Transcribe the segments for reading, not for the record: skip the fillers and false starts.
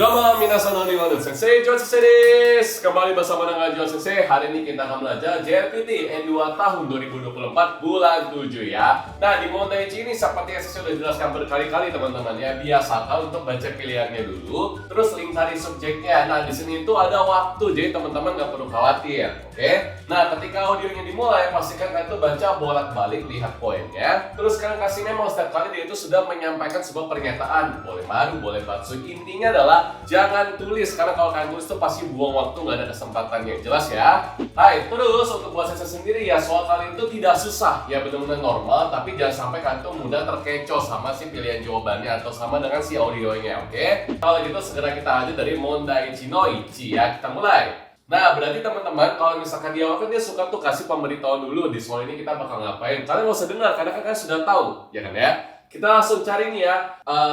Domo minasan konnichiwa, Sensei John Sensei desu. Kembali bersama dengan John Sensei. Hari ini kita akan belajar JLPT N2 tahun 2024 bulan 7 ya. Nah, di Mondaichi ini seperti yang saya sudah jelaskan berkali-kali teman-teman ya, biasakan untuk baca pilihannya dulu, terus lingkari subjeknya. Nah, di sini itu ada waktu, jadi teman-teman nggak perlu khawatir, oke? Nah, ketika audionya dimulai, pastikan kalian tuh baca bolak-balik, lihat poinnya. Terus kalian kasih memo setiap kali dia itu sudah menyampaikan sebuah pernyataan, boleh maru, boleh batsu. Intinya adalah jangan tulis, karena kalau kalian tulis itu pasti buang waktu, nggak ada kesempatannya. Jelas ya? Hai, terus untuk buat saya sendiri ya, soal kalian itu tidak susah ya, benar-benar normal, tapi jangan sampai kalian tuh mudah terkecoh sama si pilihan jawabannya atau sama dengan si audionya, oke? Kalau gitu segera kita lanjut dari Mondaichi no Ichi ya, kita mulai. Nah, berarti teman-teman kalau misalkan di awal kan dia suka tuh kasih pemberitahuan dulu di soal ini kita bakal ngapain. Kalian nggak usah dengar, karena kalian sudah tahu, ya kan ya? Kita langsung cari nih ya,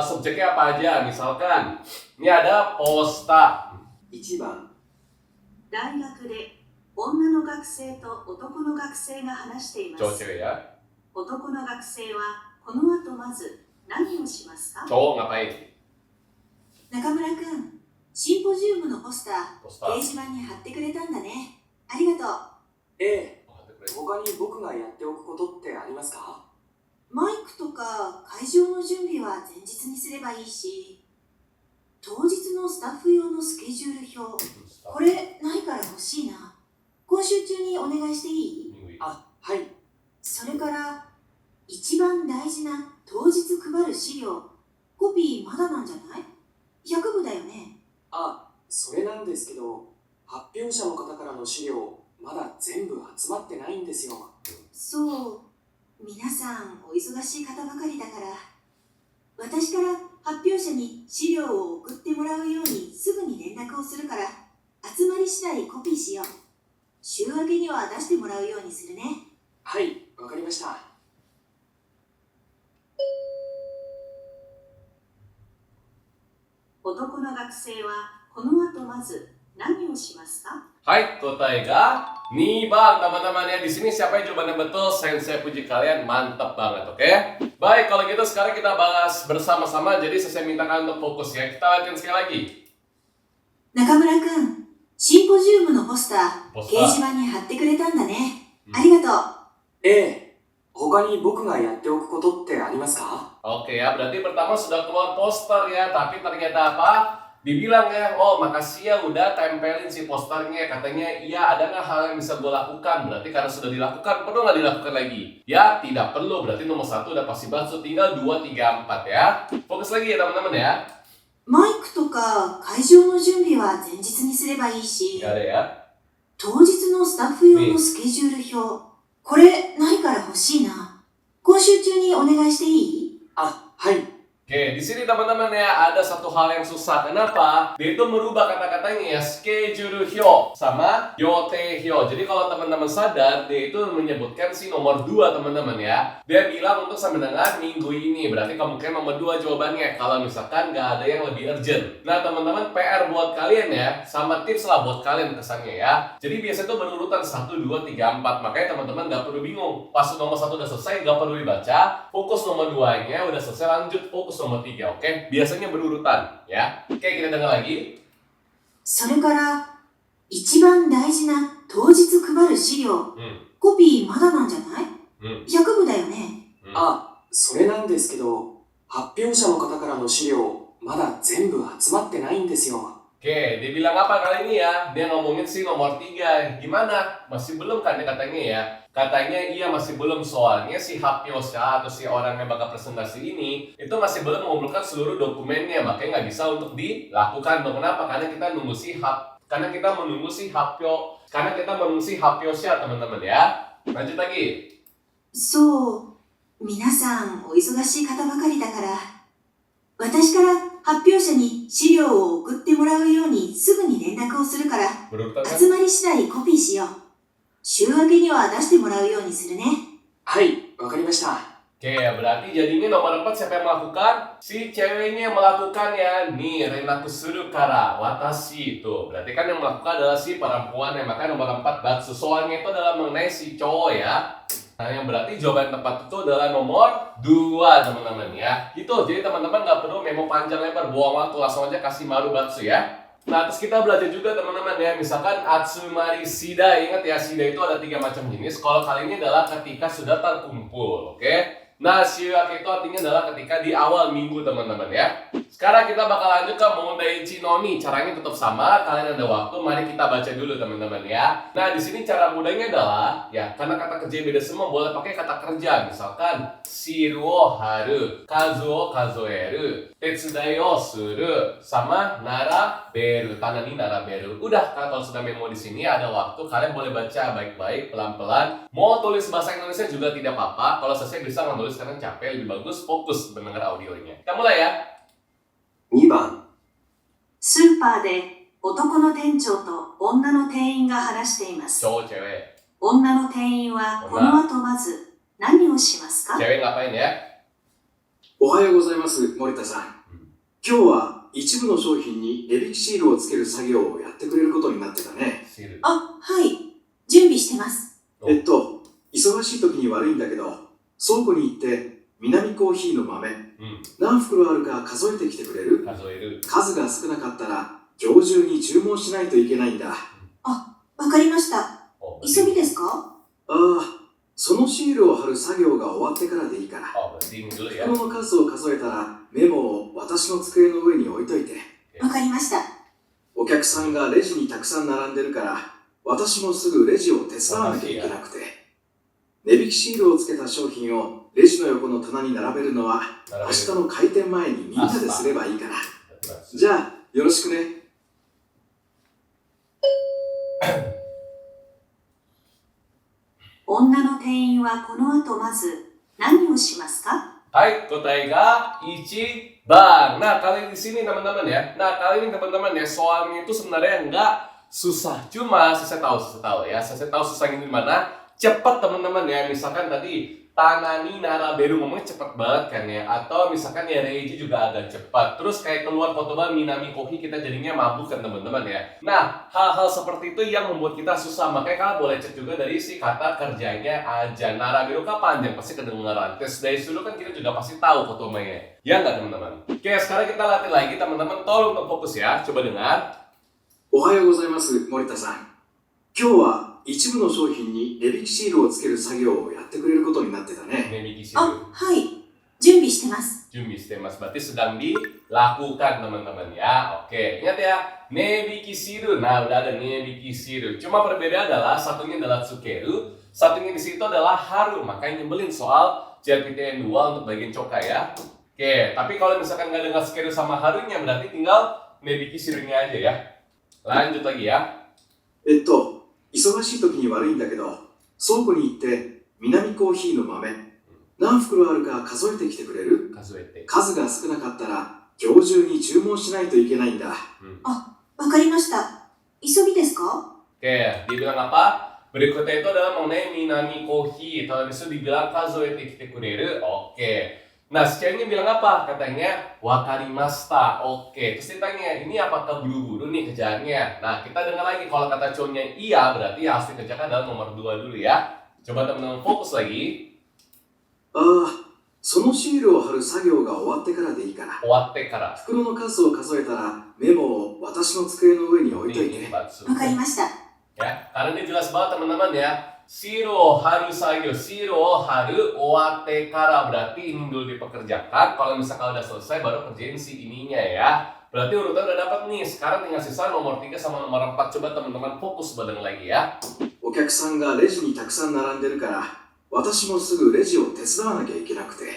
subjeknya apa aja. Misalkan, ini ada posta. 1番大学で女の学生と男の学生が話していま Cowok す。 cewek ya. 男の学生はこの後まず何をしますか？ Cowok ngapain? 中村くん、シンポジウムのポスター、 Posta. 掲示板に貼ってくれたんだね。ありがとう。 A 他に僕がやっておくことってありますか？マイクとか会場の準備は前日にすればいいし、当日のスタッフ用のスケジュール表、これないから欲しいな。今週中にお願いしていい？あ、はい。それから一番大事な当日配る資料、コピーまだなんじゃない？ 100 部だよね。あ、それなんですけど、発表者の方からの資料、まだ全部集まってないんですよ。そう、皆さんお忙しい方ばかりだから、私から発表者に資料を送ってもらうようにすぐに連絡をするから、集まり次第コピーしよう。週明けには出してもらうようにするね。はい、わかりました。男の学生はこの後まず何をしますか？ Hai, kotai ga? Nih bang, teman-teman ya, di sini siapa yang jawabannya betul? Sensei puji kalian, mantap banget, oke? Baik, kalau gitu sekarang kita bahas bersama-sama. Jadi saya minta kalian untuk fokus ya. Kita latihan sekali lagi. 中村くん、シンポジウムのポスター、ポスター掲示板に貼ってくれたんだね。ありがとう。 A 他に僕がやっておくことってありますか？ Oke ya, berarti pertama sudah keluar poster ya, tapi ternyata apa? Dibilang ya, oh makasih ya udah tempelin si posternya. Katanya, iya ada nggak hal yang bisa gue lakukan? Berarti karena sudah dilakukan, perlu nggak dilakukan lagi? Ya, tidak perlu. Berarti nomor 1 udah pasti banget. Tinggal 2, 3, 4 ya. Fokus lagi ya teman-teman ya. マイクとか会場の準備は前日にすればいいし、 Gak ada ya. 当日のスタッフ用のスケジュール表、これないから欲しいな。今週中にお願いしていい？あ、はい。 Oke, di sini teman-teman ya ada satu hal yang susah. Kenapa? Dia itu merubah kata-katanya ya, schedule hyo sama yote hyo. Jadi kalau teman-teman sadar, dia itu menyebutkan si nomor 2 teman-teman ya. Dia bilang untuk sampai dengan minggu ini. Berarti kemungkinan nomor 2 jawabannya. Kalau misalkan nggak ada yang lebih urgent. Nah teman-teman, PR buat kalian ya, sama tips lah buat kalian kesannya ya. Jadi biasanya itu berurutan 1, 2, 3, 4. Makanya teman-teman nggak perlu bingung. Pas nomor 1 udah selesai, nggak perlu dibaca. Fokus nomor 2-nya udah selesai, lanjut fokus nomor 3, oke? Biasanya berurutan, ya. Oke, kita dengar lagi. それから一番大事な当日配る資料、 コピーまだなんじゃない？ 100 部だよね。あ、それなんですけど、発表者の方からの資料、まだ全部集まってないんですよ。 Oke, dia bilang apa kali ini ya? Dia ngomongin si nomor 3. Gimana? Masih belum kan dia katanya ya? Katanya iya masih belum, soalnya si Hapyosha atau si orang yang bakal presentasi ini itu masih belum mengumpulkan seluruh dokumennya, makanya nggak bisa untuk dilakukan. Kenapa? Karena kita menunggu si Hapyosha teman-teman ya. Lanjut lagi. そう、皆さんお忙しい方ばかりだから、私から発表者に資料を送ってもらうようにすぐに連絡をするから、 Berurutan kan? 集まり次第コピーしよう。週明けには出してもらうようにするね。はい、わかりました。 Oke, berarti jadinya nomor 4 siapa yang melakukan? Si ceweknya yang melakukan ya. Nih, renaku suru kara, watashi itu. Berarti kan yang melakukan adalah si perempuan yang makanya nomor 4 batsu. Soalnya itu adalah mengenai si cowok ya. Nah, yang berarti jawaban tepat itu adalah nomor 2, teman-teman ya. Gitu, jadi teman-teman nggak perlu memo panjang lebar, buang waktu, langsung aja kasih marubatsu ya. Nah, terus kita belajar juga teman-teman ya, misalkan atsumari shida, ingat ya, shida itu ada 3 macam jenis. Kalau kali ini adalah ketika sudah terkumpul, oke? Nah, shiwake itu artinya adalah ketika di awal minggu teman-teman ya. Sekarang kita bakal lanjut ke mondaichi no ni. Caranya tetap sama, kalian ada waktu, mari kita baca dulu teman-teman ya. Nah, di sini cara mudahnya adalah ya, karena kata kerja beda semua, boleh pakai kata kerja. Misalkan shiru o haru, kazu o kazoeru, tetsudai o suru, sama naraberu, tanah ni naraberu. Udah, kalau sudah memo di sini ada waktu, kalian boleh baca baik-baik, pelan-pelan. Mau tulis bahasa Indonesia juga tidak apa-apa. Kalau selesai bisa menulis karena capek, lebih bagus fokus mendengar audionya. Kita mulai ya. 2番、スーパーで男の店長と女の店員が話しています。 Cowok cewek. 女の店員はこの後まず何をしますか？ Cewek ngapain ya? おはようございます、森田さん。今日は一部の商品に値引きシールをつける作業をやってくれることになってたね。Siru. あ、はい。準備してます。忙しい時に悪いんだけど、倉庫に行って南コーヒーの豆、何袋あるか数えてきてくれる？ Kazoeru. 数が少なかったら今日中に注文しないといけないんだ。わかりました。 Oh, 急ぎですか？ああ、そのシールを貼る作業が終わってからでいいから。 Oh, berarti ini dulu ya. 袋の数を数えたらメモを私の机の上に置いといて。わかりました。お客さんがレジにたくさん並んでるから、私もすぐレジを手伝わなきゃいけなくて。値引きシールをつけた商品をレジの横の棚に並べるのは明日の開店前にみんなですればいいから。じゃあ、よろしくね。女の店員はこの後まず何をしますか？ Hai, kotai ga ichiban. Nah, kali di sini teman-teman ya. Nah, kali ini teman-teman ya, soalnya itu sebenarnya nggak susah. Cuma saya tahu ya. Saya tahu susahnya di mana. Cepat teman-teman ya. Misalkan tadi Tanani Naraberu ngomongnya cepat banget kan ya. Atau misalkan ya Reiji juga agak cepat. Terus kayak keluar kotoba Minami Kohi kita jadinya mabuk kan teman-teman ya. Nah, hal-hal seperti itu yang membuat kita susah. Makanya kalian boleh cek juga dari si kata kerjanya aja. Naraberu kan panjang, pasti kedengeran. Tes dari dulu kan kita juga pasti tahu kotomanya. Ya nggak teman-teman? Oke, sekarang kita latih lagi teman-teman. Tolong untuk fokus ya. Coba dengar. おはようございます、森田さん。今日は一部の商品に値引きシールをつける作業をやってくれることになってたね。 Nebiki あ、 Shiru. はい。準備してます。 Jumbi stemas berarti sedang dilakukan teman-teman ya. Oke, ingat ya. Nebiki Shiru. Nah, udah ada Nebiki Shiru. Cuma perbedaan adalah satunya adalah Tsukeru, satunya di situ adalah Haru. Makanya nyebelin soal JLPTN 2 untuk bagian coka ya. Oke, tapi kalau misalkan nggak dengar Tsukeru sama Harunya berarti tinggal Nebiki Shirunya aja ya. Lanjut lagi ya. 忙しい時に悪いんだけど、倉庫に行って南コーヒーの豆、何袋あるか数えてきてくれる？ Kazuete. 数が少なかったら今日中に注文しないといけないんだ。わかりました。急ぎですか？ Oke, dibilang apa? Berikutnya itu adalah mengenai Minami Kohi. Kalau disuruh dibilang kazoete kite kureru. Oke. Nah, si ceweknya bilang apa? Katanya wakarimashita. Oke. Terus ditanya, ini apakah buru-buru nih kerjaannya? Nah, kita dengar lagi kalau kata cowoknya iya, berarti yang harus dikerjakan adalah nomor 2 dulu ya. Coba teman-teman fokus lagi. ああ、そのシールを貼る作業が終わってからでいいから。 Owatte kara. 袋の数を数えたらメモを私の机の上に置いとい Ini て。 batsu. わかりました。 Ya, karena ini jelas banget teman-teman ya. Shiro haru sagyo, shiro haru owatte kara berarti ini dulu dipekerjakan. Kalau misalkan udah selesai baru kerjain si ininya ya. Berarti urutan udah dapat nih. Sekarang tinggal sisa nomor 3 sama nomor 4. Coba teman-teman fokus badan lagi ya. お客さんがレジにたくさん並んでるから、私もすぐレジを手伝わなきゃいけなくて。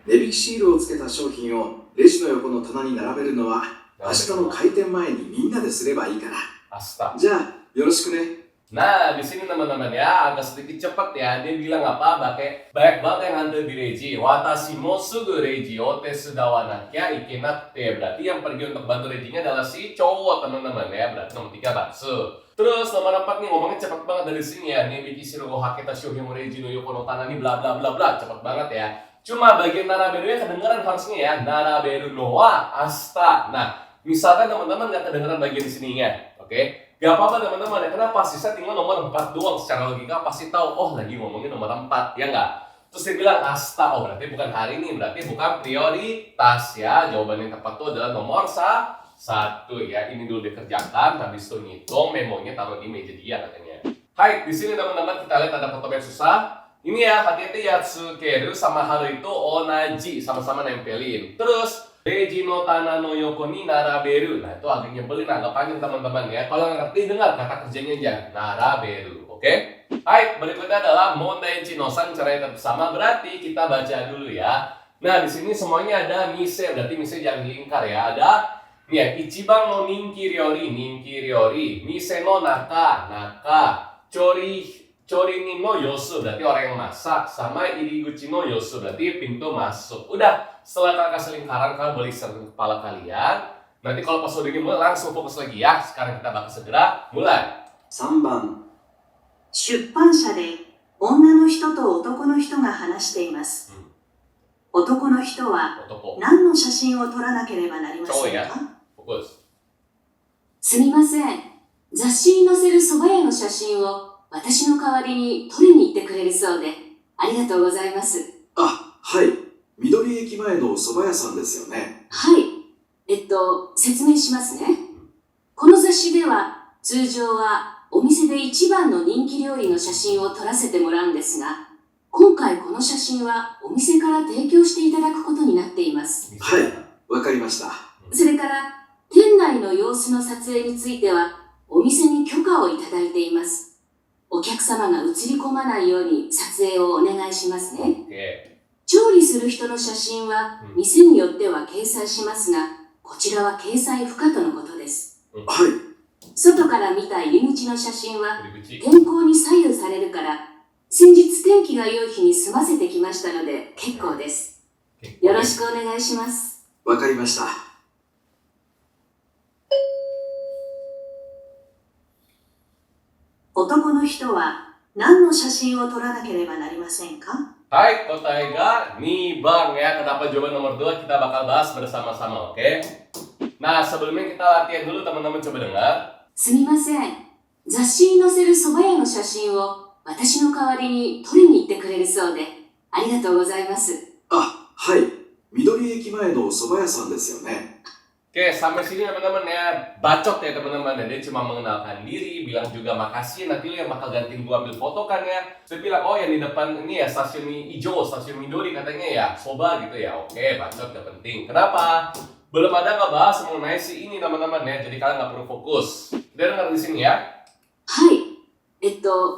値引きシールをつけた商品をレジの横の棚に並べるのは明日の開店前にみんなですればいいから。 Asta. じゃあ、よろしくね。 Nah, di sini teman-teman ya, agak sedikit cepat ya. Dia bilang apa? Banyak banget yang nganter di Reiji. Watashi mo sugu Reiji o tesudawanakya ikenate. Berarti yang pergi untuk bantu Reijinya adalah si cowok teman-teman ya. Berarti nomor 3 batsu. Terus nomor 4 nih ngomongnya cepat banget dari sini ya. Nebiki shiru go haketa shohin Reiji no yoko no tanani bla bla bla bla. Cepat banget ya. Cuma bagian naraberu-nya kedengeran harusnya ya. Naraberu no wa asta. Nah, misalkan teman-teman nggak kedengeran bagian di sininya. Oke. Gak apa-apa teman-teman ya, kenapa sisa tinggal nomor 4 doang. Secara logika pasti tahu, oh lagi ngomongin nomor 4, ya nggak? Terus dia bilang asta, oh berarti bukan hari ini, berarti bukan prioritas ya. Jawaban yang tepat itu adalah nomor 1 ya. Ini dulu dikerjakan, habis itu ngitung, memonya taruh di meja dia katanya. Hai, di sini teman-teman kita lihat ada foto yang susah. Ini ya, hati-hati ya, tsukeru sama haru itu onaji, sama-sama nempelin. Terus Reiji no tana no yoko ni naraberu. Nah, itu agak nyebelin, agak panjang teman-teman ya. Kalau nggak ngerti, dengar kata kerjanya aja. Naraberu, oke? Hai, berikutnya adalah Mondai Ichi-no-san, caranya tetap sama. Berarti kita baca dulu ya. Nah, di sini semuanya ada mise, berarti mise jangan dilingkar ya. Ada nih ya, Ichiban no ninki ryori, mise no naka, Chori ni no yosu, berarti orang yang masak. Sama iriguchi no yosu, berarti pintu masuk. Udah, setelah kakak selingkaran, kalian boleh sering kepala kalian. Nanti kalau pas udah mulai, langsung fokus lagi ya. Sekarang kita bakal segera mulai. 3番、出版社で女の人と男の人が話しています。男の人は Otoko. 何の写真を撮らなければなりませ Cowok ん ya. か？ Fokus. すみません。雑誌に載せる蕎麦屋の写真を私の代わりに撮りに行ってくれるそうで、ありがとうございます。あ、はい。緑駅前の蕎麦屋さんですよね。はい。説明しますね。この雑誌では、通常はお店で一番の人気料理の写真を撮らせてもらうんですが、今回この写真はお店から提供していただくことになっています。はい、わかりました。それから、店内の様子の撮影については、お店に許可をいただいています。お客様が映り込まないように撮影をお願いしますね。 Oke. 調理する人の写真は店によっては掲載しますが、こちらは掲載不可とのことです。はい。外から見た入り口の写真は Iriguchi. 天候に左右されるから、先日天気が良い日に済ませてきましたので結構です。よろしくお願いします。わかりました。男の人は何の写真を撮らなければなりませんか？ Hai, Kotaiga, nih bang ya, kenapa jawaban nomor 2 kita bakal bahas bersama-sama, oke? Nah, sebelumnya kita latihan dulu teman-teman, coba dengar. すみません。雑誌に載せる蕎麦屋の写真を私の代わりに撮りに行ってくれるそうで、ありがとうございます。あ、はい。緑駅前の蕎麦屋さんですよね。 Oke, sampai sini teman-teman ya, bacot ya teman-teman ya. Dia cuma mengenalkan diri, bilang juga makasih, nanti lu yang bakal gantiin gua ambil foto kan ya. Saya bilang, oh yang di depan ini ya stasiun Ijo, stasiun Midori katanya ya, soba gitu ya. Oke, bacot gak penting. Kenapa? Belum ada ngebahas mengenai si ini teman-teman ya, jadi kalian gak perlu fokus. Udah dengar di sini ya. はい。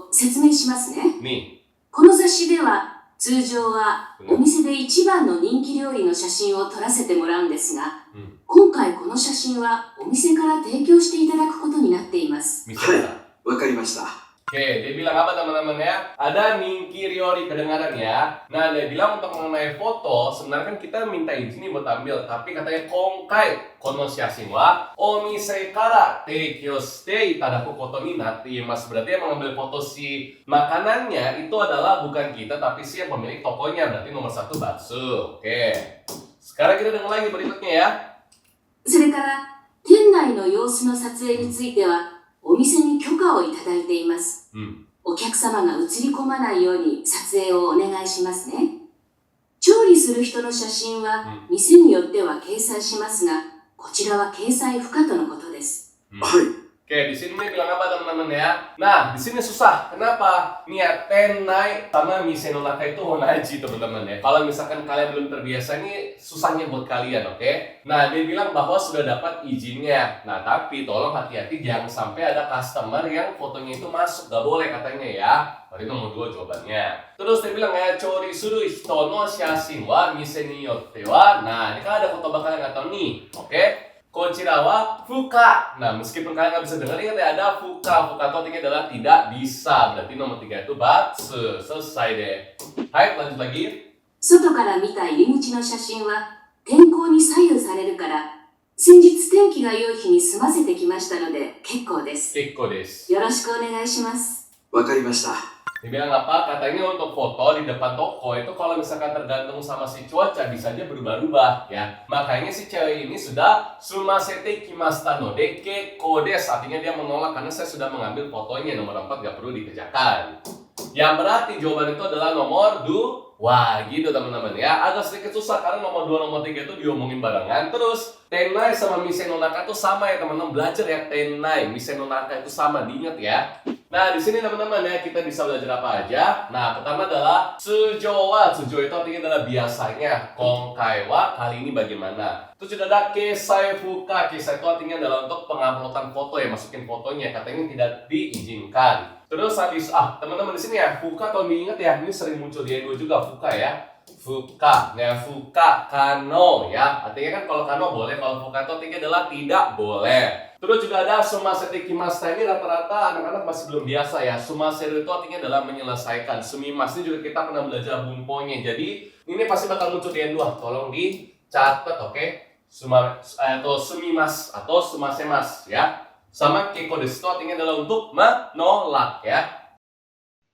説明しますね。 Nih, この雑誌では、通常はお店で一番の人気料理の写真を撮らせてもらうんですが、今回この写真はお店から提供していただくことになっています。 misalnya. わかりました。 Oke, dia bilang apa teman-teman ya? Ada Ninki Ryori, kedengaran ya. Nah, dia bilang untuk mengenai foto, sebenarnya kan kita minta izin nih buat ambil, tapi katanya konkai kono shashin wa omise kara teikyo shite itadaku koto ni natteimasu. Berarti yang mengambil foto si makanannya itu adalah bukan kita, tapi si yang pemilik tokonya. Berarti nomor 1 bakso. Oke. Sekarang kita dengar lagi berikutnya ya. それから、店内の様子の撮影については、お店に許可をいただいています。お客様が映り込まないように撮影をお願いしますね。調理する人の写真は店によっては掲載しますが、こちらは掲載不可とのことです。はい。 Oke, di sini nih bilang apa teman-teman ya? Nah, di sini susah. Kenapa? Nih tenai sama mise no naka itu onaji teman-teman ya. Kalau misalkan kalian belum terbiasa nih, susahnya buat kalian, oke? Nah, dia bilang bahwa sudah dapat izinnya. Nah, tapi tolong hati-hati jangan sampai ada customer yang fotonya itu masuk. Gak boleh katanya ya. Berarti nomor 2 jawabannya. Terus dia bilang ya, chori suru hito no shashin wa mise ni yotte wa. Nah, ini kan ada foto bakal yang nggak tahu nih, oke? Kochira wa fuka. Nah, meskipun kalian nggak bisa dengar, ingat ya ada fuka. Fuka itu artinya adalah tidak bisa. Berarti nomor 3 itu batsu. Selesai deh. Hai, lanjut lagi. 外から見た入り口の写真は天候に左右されるから、先日天気が良い日に済ませてきましたので結構です。結構です。よろしくお願いします。わかりました。Dia bilang apa? Katanya untuk foto di depan toko itu kalau misalkan tergantung sama si cuaca bisa aja berubah-ubah ya. Makanya si cewek ini sudah sumasete kimasta no de kodes, artinya dia menolak karena saya sudah mengambil fotonya. Nomor 4 gak perlu dikerjakan. Yang berarti jawaban itu adalah nomor 2. Wah gitu teman-teman ya. Agak sedikit susah karena nomor 2 nomor 3 itu diomongin barengan. Terus tenai sama mise no naka itu sama ya teman-teman. Belajar ya tenai, mise no naka itu sama, diingat ya. Nah, di sini teman-teman ya, kita bisa belajar apa aja. Nah, pertama adalah tsujowa. Tsujo itu artinya adalah biasanya. Kongkai wa, kali ini bagaimana. Terus juga ada kesai fuka. Kesai itu artinya adalah untuk penguploadan foto ya, masukin fotonya. Katanya tidak diizinkan. Terus habis, teman-teman di sini ya, fuka kalau diingat ya, ini sering muncul di Edo juga, fuka ya. Fuka, nah fuka kano ya. Artinya kan kalau kano boleh, kalau fuka itu artinya adalah tidak boleh. Terus juga ada sumasete kimasta, ini rata-rata anak-anak masih belum biasa ya. Sumasete itu artinya adalah menyelesaikan. Sumimas ini juga kita pernah belajar bumponya. Jadi ini pasti bakal muncul di N2. Tolong dicatat, oke? Atau sumimas atau sumasemas ya. Sama keiko desu itu artinya adalah untuk menolak ya.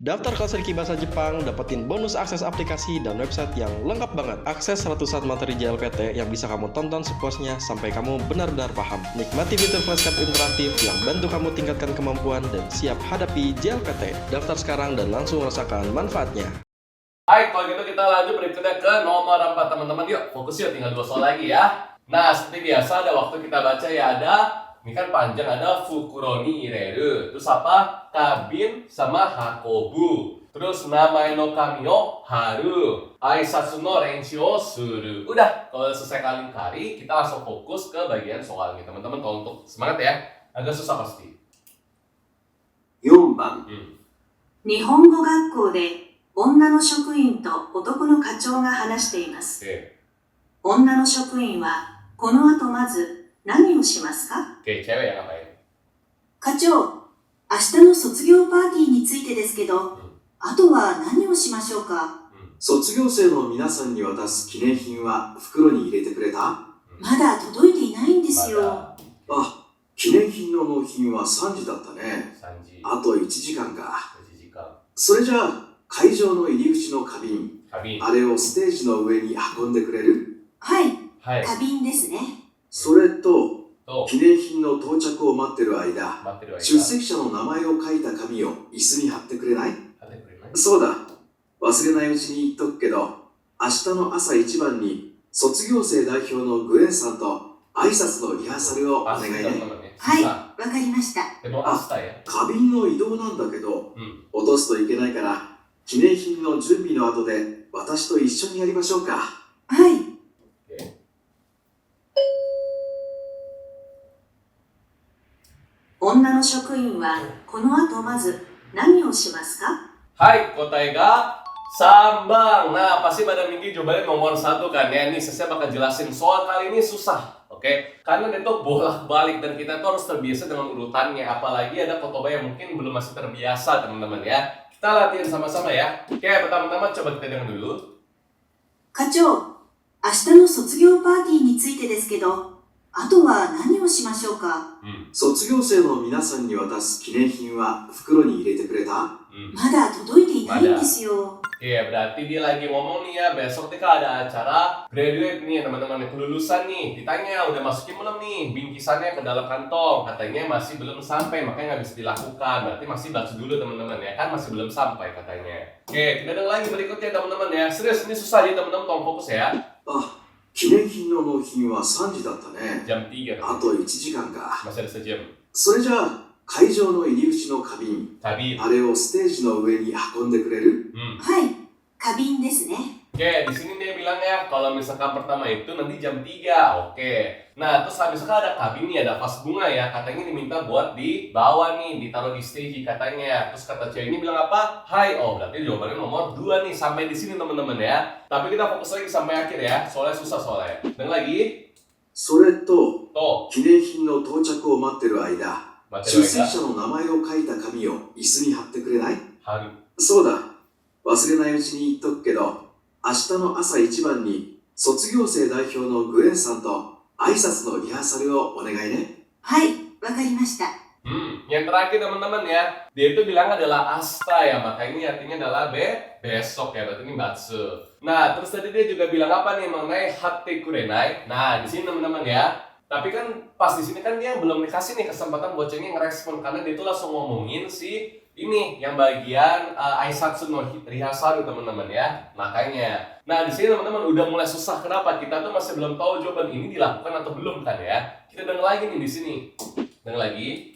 Daftar kelas Riki Bahasa Jepang, dapetin bonus akses aplikasi dan website yang lengkap banget. Akses ratusan materi JLPT yang bisa kamu tonton sepuasnya sampai kamu benar-benar paham. Nikmati fitur flashcard interaktif yang bantu kamu tingkatkan kemampuan dan siap hadapi JLPT. Daftar sekarang dan langsung rasakan manfaatnya. Hai, kalau gitu kita lanjut berikutnya ke nomor 4 teman-teman. Yuk, fokus yuk, tinggal 2 soal lagi ya. Nah, seperti biasa ada waktu kita baca ya, ada ini kan panjang, ada fukuro ni ireru. Terus apa? Kabin sama hakobu. Terus namae no kami o haru. Aisatsu no renshi o suru. Udah, kalau selesai kali kita langsung fokus ke bagian soalnya. Teman-teman tolong untuk semangat ya. Agak susah pasti. 4番、日本語学校で女の職員と男の課長が話しています。女の職員はこの後まず何をしますか？ Oke, cewek yang ngapain? 課長、明日の卒業パーティーについてですけど、あとは何をしましょうか？卒業生の皆さんに渡す記念品は袋に入れてくれた？まだ届いていないんですよ。記念品の納品は3時だったね。3時。あと1時間か。1時間。それじゃあ、会場の入り口の花瓶、あれをステージの上に運んでくれる？はい、はい。花瓶ですね。それと、記念品の到着を待ってる間、出席者の名前を書いた紙を椅子に貼ってくれない？そうだ、忘れないうちに言っとくけど、明日の朝一番に卒業生代表のグエンさんと挨拶のリハーサルをお願いね。はい、わかりました。花瓶の移動なんだけど、落とすといけないから、記念品の準備の後で私と一緒にやりましょうか。はい。女の職員はこの後まず何をしますか？ Hai,答えがsambang. Nah, pasti pada minggu jawabannya nomor 1 kan ya. Ini saya bakal jelasin soal kali ini susah, oke? Karena itu bolak-balik dan kita tuh harus terbiasa dengan urutannya. Apalagi ada kotoba yang mungkin belum masih terbiasa teman-teman ya. Kita latihan sama-sama ya. Oke, pertama-tama coba kita dengar dulu. 課長、明日の卒業パーティーについてですけど、あとは何をしましょうか？卒業生の皆さんに渡す記念品は袋に入れてくれた？まだ届いていないんですよ。Oke, berarti dia lagi ngomong nih ya, besok ketika ada acara graduate nih teman-teman, kelulusan nih, ditanya udah masukin belum nih bingkisannya ke dalam kantong, katanya masih belum sampai, makanya nggak bisa dilakukan. Berarti masih baca dulu teman-teman ya, kan masih belum sampai katanya. Oke, kita dengar lagi berikutnya teman-teman ya. Serius, ini susah ya teman-teman, tolong fokus ya. 記念品の納品は3時だったね。 Jam 3. あと1時間か。 Masih ada sejam. それじゃあ、会場の入り口の花瓶、あれをステージの上に運んでくれる？はい、花瓶ですね。 Oke, di sini dia bilang ya, kalau misalkan pertama itu nanti jam 3. Oke. Nah, terus misalkan ada kabin nih, ada vas bunga ya, katanya diminta buat dibawa nih, ditaruh di stage katanya. Terus kata cewek ini bilang apa? Hai. Oh, berarti jawabannya nomor 2 nih, sampai di sini teman-teman ya. Tapi kita fokus lagi sampai akhir ya, soalnya susah soalnya. Dan lagi. それと、記念品の到着を待ってる間、出席者の名前を書いた紙を椅子に貼ってくれない？そうだ、忘れないうちに言っとくけど、明日の朝一番に卒業生代表のグエンさんと挨拶のリハーサルをお願いね。はい、わかりました。Yang terakhir teman-teman ya, dia itu bilang adalah asta ya, maka ini artinya adalah besok ya, berarti ini batsu. Nah, terus tadi dia juga bilang apa nih mengenai hati kurenai. Nah, di sini teman-teman ya. Tapi kan pas di sini kan dia belum dikasih nih kesempatan bocahnya ngerespon karena dia itu langsung ngomongin si ini yang bagian aisatsu no rihasaru teman-teman ya. Makanya. Nah, di sini teman-teman udah mulai susah. Kenapa? Kita tuh masih belum tahu jawaban ini dilakukan atau belum kan ya. Kita dengar lagi nih di sini. Dengar lagi.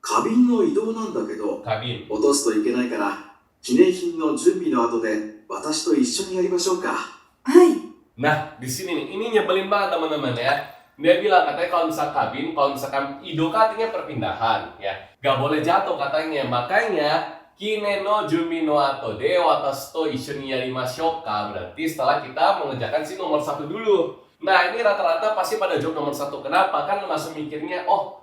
花瓶の移動なんだけど、花瓶。落とすといけないから、記念品の準備の後で私と一緒にやりましょうか。はい。 Nah, di sini nih, ini nyebelin banget teman-teman ya. Dia bilang katanya kalau misalkan kabin, kalau misalkan idoka artinya perpindahan ya. Gak boleh jatuh katanya. Makanya kine no jumi no ato de watashi to issho ni yarimashou ka. Berarti setelah kita mengerjakan si nomor 1 dulu. Nah, ini rata-rata pasti pada jawab nomor 1. Kenapa? Kan langsung mikirnya, oh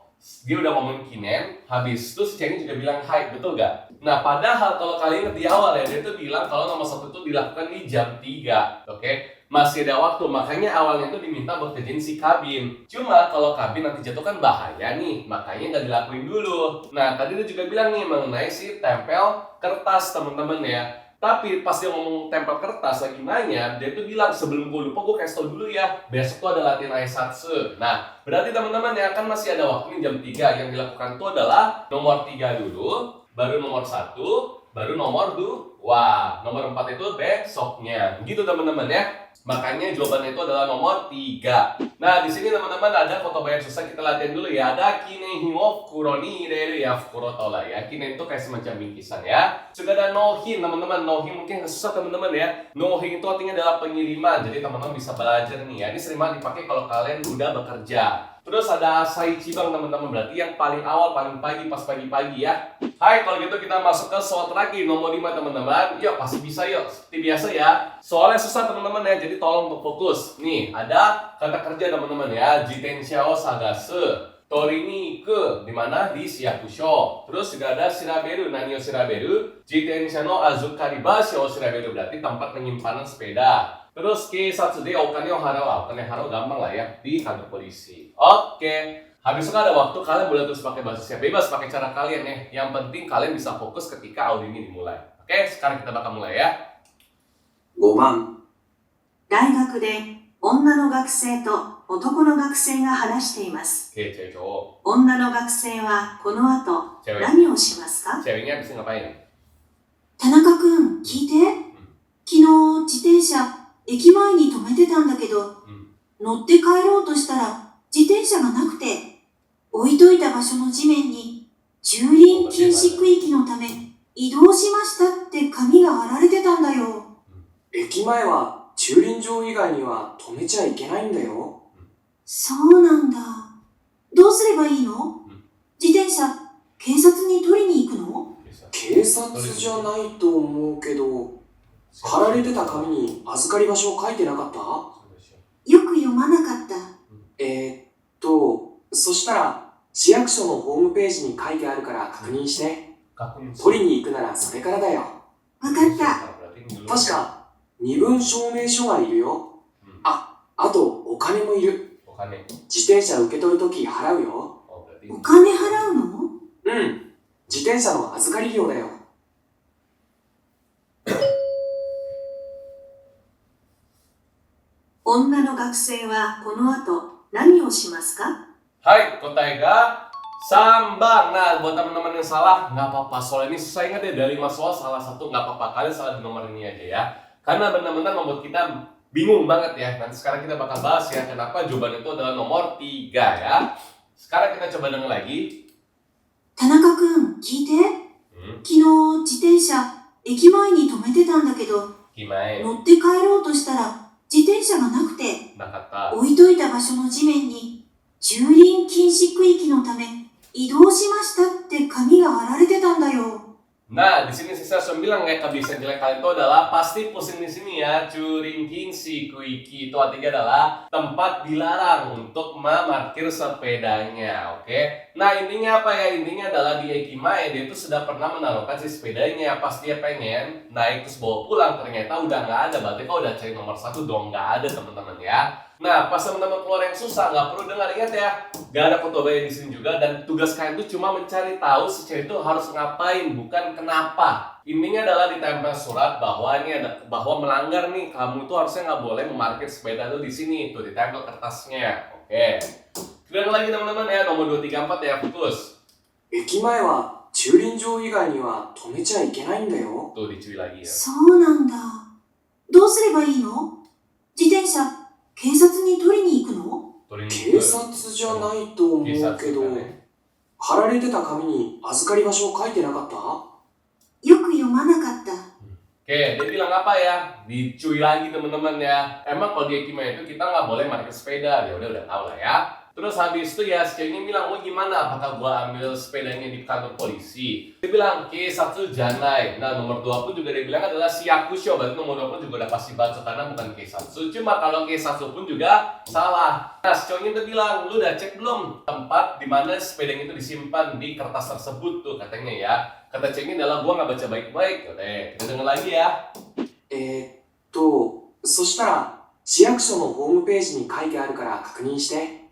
dia udah ngomongin kinen, habis itu si Cengeng juga bilang hai, betul gak? Nah, padahal kalau kalian ingat di awal ya, dia tuh bilang kalau nomor 1 itu dilakukan di jam 3, oke? Masih ada waktu, makanya awalnya itu diminta buat kerjain si kabin. Cuma kalau kabin nanti jatuh kan bahaya nih, makanya nggak dilakuin dulu. Nah, tadi dia juga bilang nih mengenai si tempel kertas teman-teman ya. Tapi pas dia ngomong tempel kertas lagi nanya, dia tuh bilang sebelum gue lupa gue kasih tau dulu ya, besok tuh ada latihan aisatsu. Nah, berarti teman-teman ya kan masih ada waktu nih jam 3. Yang dilakukan tuh adalah nomor 3 dulu, baru nomor 1, baru nomor 2. Wah, nomor 4 itu besoknya. Gitu teman-teman ya. Makanya jawabannya itu adalah nomor 3. Nah, di sini teman-teman ada foto bayar susah, kita latihan dulu ya. Ada kinen wo fukuro ni ireru ya, fukuro tola ya. Kinen itu kayak semacam bingkisan ya. Juga ada nohin teman-teman. Nohin mungkin susah teman-teman ya. Nohin itu artinya adalah pengiriman. Jadi teman-teman bisa belajar nih ya. Ini sering banget dipakai kalau kalian udah bekerja. Terus ada saichibang teman-teman, berarti yang paling awal, paling pagi, pas pagi-pagi ya. Hai, kalau gitu kita masuk ke soal terakhir, nomor 5 teman-teman. Yuk, pasti bisa yuk, seperti biasa ya. Soalnya susah teman-teman ya, jadi tolong untuk fokus. Nih, ada kata kerja teman-teman ya. Jitensha o sagasu, tori ni iku, dimana di shiyakusho. Terus juga ada shiraberu, nani o shiraberu, jitensha no azukari bashi o shiraberu, berarti tempat penyimpanan sepeda. Terus keisatsu de okane o harau, okane harau gampang lah ya, di kantor polisi. Oke, habis itu ada waktu kalian boleh terus pakai bahasa bebas, pakai cara kalian ya. Yang penting kalian bisa fokus ketika audio ini dimulai. Oke, sekarang kita bakal mulai ya. 5番、大学で女の学生と男の学生が話しています。 Oke, cewek cowok. 女の学生はこの後 Cewek. 何をしますか？ Ceweknya bisa ngapain? 田中くん、聞いて。昨日、自転車、駅前に止めてたんだけど、乗って帰ろうとしたら、自転車がなくて、置いといた場所の地面に、駐輪禁止区域のため、移動しましたって紙が貼られてたんだよ。駅前は駐輪場以外には止めちゃいけないんだよ。そうなんだ。どうすればいいの？自転車、警察に取りに行くの？警察じゃないと思うけど、貼られてた紙に預かり場所を書いてなかった？よく読まなかった。そしたら市役所のホームページに書いてあるから確認して。取りに行くならそれからだよ。わかった。確か身分証明書がいるよ。あとお金もいる。自転車受け取るとき払うよ。お金払うの？自転車の預かり料だよ。女の学生はこの後何をしますか？ Hai,答えがsambang. Nah, buat teman-teman yang salah, nggak apa-apa. Soal ini susah, ingat ya, dari 5 soal salah satu nggak apa-apa. Kalian salah di nomor ini aja ya. Karena benar-benar membuat kita bingung banget ya. Nanti sekarang kita bakal bahas ya, kenapa jawaban itu adalah nomor 3 ya. Sekarang kita coba dengar lagi. 田中くん、聞いて。昨日、自転車、駅前に止めてたんだけど、 Gimana? 乗って帰ろうとしたら、自転車がなくて、 Nakata. 置いといた場所の地面に、駐輪禁止区域のため、移動しましたって紙が貼られてたんだよ。 Nah, di sini si Session bilang ya, kebiasaan jelek kalian itu adalah pasti pusing di sini ya. Churin Kinshi Kuiki itu artinya adalah tempat dilarang untuk memarkir sepedanya. Oke. Nah intinya apa ya? Intinya adalah di Ekimae dia itu sudah pernah menaruhkan si sepedanya. Pas dia pengen naik terus bawa pulang ternyata udah nggak ada. Berarti kau udah cari nomor 1 dong, nggak ada teman-teman ya. Nah, pas teman-teman keluar yang susah, nggak perlu dengar, ingat ya, nggak ada kotobaya di sini juga, dan tugas kalian itu cuma mencari tahu si cewek itu harus ngapain, bukan kenapa. Intinya adalah ditempel surat bahwa ini ada bahwa melanggar nih, kamu tuh harusnya nggak boleh memarkir sepeda tuh di sini, tuh ditempel kertasnya. Oke. Kemudian lagi teman-teman ya, nomor 234 ya, fokus. 駅前は駐輪場以外には止めちゃいけないんだよ。 Tuh dicuri lagi ya. そうなんだ。どうすればいいの？自転車、警察に取りに行くの？ 警察じゃないと思うけど、貼られてた紙に預かり場所を書いてなかった？よく読まなかった。 Oke, dia bilang apa ya? Dicuri lagi teman-teman ya. Emang kalau di Ekimae itu kita nggak boleh parkir sepeda, ya udah tahu lah ya. Terus habis itu ya si cewek ini bilang, oh gimana? Apakah gua ambil sepedanya di kantor polisi? Dia bilang, Keisatsu janai. Nah nomor 20 juga dia bilang adalah Shiakusho. Berarti nomor 20 juga udah pasti baca karena bukan Keisatsu. Cuma kalau Keisatsu pun juga salah. Nah si cowok ini udah bilang, lu udah cek belum tempat di mana sepedanya itu disimpan di kertas tersebut tuh katanya ya. Kata cewek ini adalah gua nggak baca baik-baik. Oke, kita dengar lagi ya. そしたら市役所のホームページに書いてあるから確認して。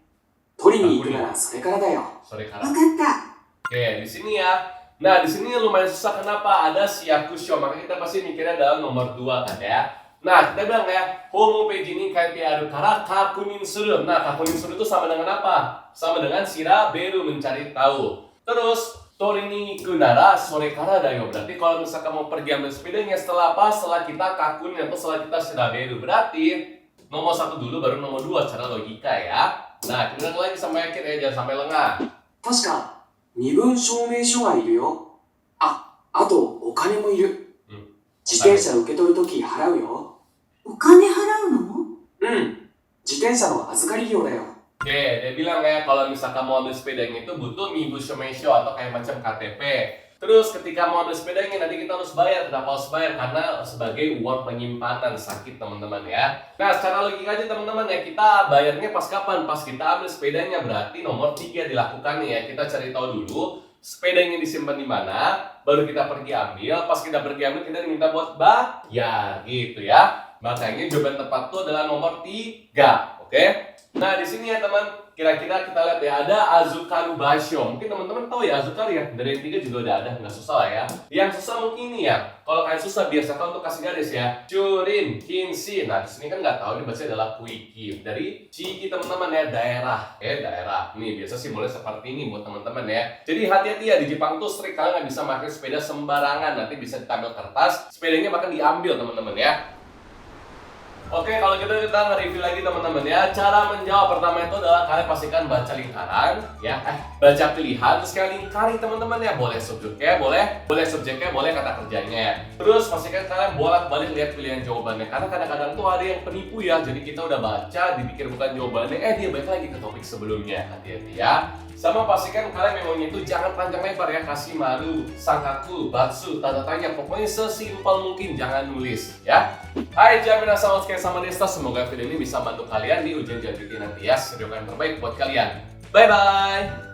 取りに行くならそれからだよ。それから。わかった。 Oke, di sini ya. Nah, di sini lumayan susah kenapa? Ada Shiakusho, makanya kita pasti mikirnya adalah nomor 2 kan ya. Nah, kita bilang ya, homepage ini kaite aru kara kakunin suru. Nah, kakunin suru itu sama dengan apa? Sama dengan shiraberu, mencari tahu. Terus, tori ni iku nara sore kara da yo. Berarti kalau misalkan mau pergi ambil sepedanya setelah apa? Setelah kita kakunin atau setelah kita shiraberu. Berarti nomor 1 dulu baru nomor 2 secara logika ya. Nah, kemudian lagi sampai akhir ya, jangan sampai lengah. 確か身分証明書がいるよ。あとお金もいる。自転車受け取るとき払うよ。お金払うの？自転車の預かり料だよ。 Oke, dia bilang ya kalau misalkan mau ambil sepedanya itu butuh Mibu Shomesho atau kayak macam KTP. Terus ketika mau ambil sepedanya nanti kita harus bayar. Kenapa harus bayar? Karena sebagai uang penyimpanan sakit teman-teman ya. Nah secara logika aja teman-teman ya, kita bayarnya pas kapan? Pas kita ambil sepedanya, berarti nomor 3 dilakukan ya. Kita cari tahu dulu sepedanya disimpan di mana, baru kita pergi ambil. Pas kita pergi ambil kita diminta buat bayar gitu ya. Makanya jawaban tepat itu adalah nomor 3. Oke? Nah di sini ya teman, kira-kira kita lihat ya, ada Azukaru Basho. Mungkin teman-teman tahu ya Azukaru ya, dari yang 3 juga udah ada, nggak susah lah ya. Yang susah mungkin ini ya, kalau kalian susah biasakan untuk kasih garis ya. Churin Kinshi. Nah di sini kan nggak tahu, dibaca adalah Kuiki. Dari Shiki teman-teman ya, daerah. Daerah. Nih biasa sih mulai seperti ini buat teman-teman ya. Jadi hati-hati ya, di Jepang tuh strict, kalian nggak bisa pakai sepeda sembarangan. Nanti bisa diambil kertas, sepedanya bahkan diambil teman-teman ya. Oke, kalau kita nge-review lagi teman-teman ya. Cara menjawab pertama itu adalah kalian pastikan baca lingkaran ya. Baca pilihan terus kalian lingkari teman-teman ya. Boleh subjeknya, boleh subjeknya, boleh kata kerjanya. Terus pastikan kalian bolak-balik lihat pilihan jawabannya. Karena kadang-kadang tuh ada yang penipu ya. Jadi kita udah baca, dipikir bukan jawabannya, dia balik lagi ke topik sebelumnya. Hati-hati ya. Sama pastikan kalian memonya itu jangan panjang lebar ya. Kasih maru, sankaku, batsu, tanda tanya. Pokoknya sesimpel mungkin, jangan nulis ya. Hai, minasan otsukare sama deshita. Semoga video ini bisa bantu kalian di ujian JLPT nanti ya. Semoga yang terbaik buat kalian. Bye-bye.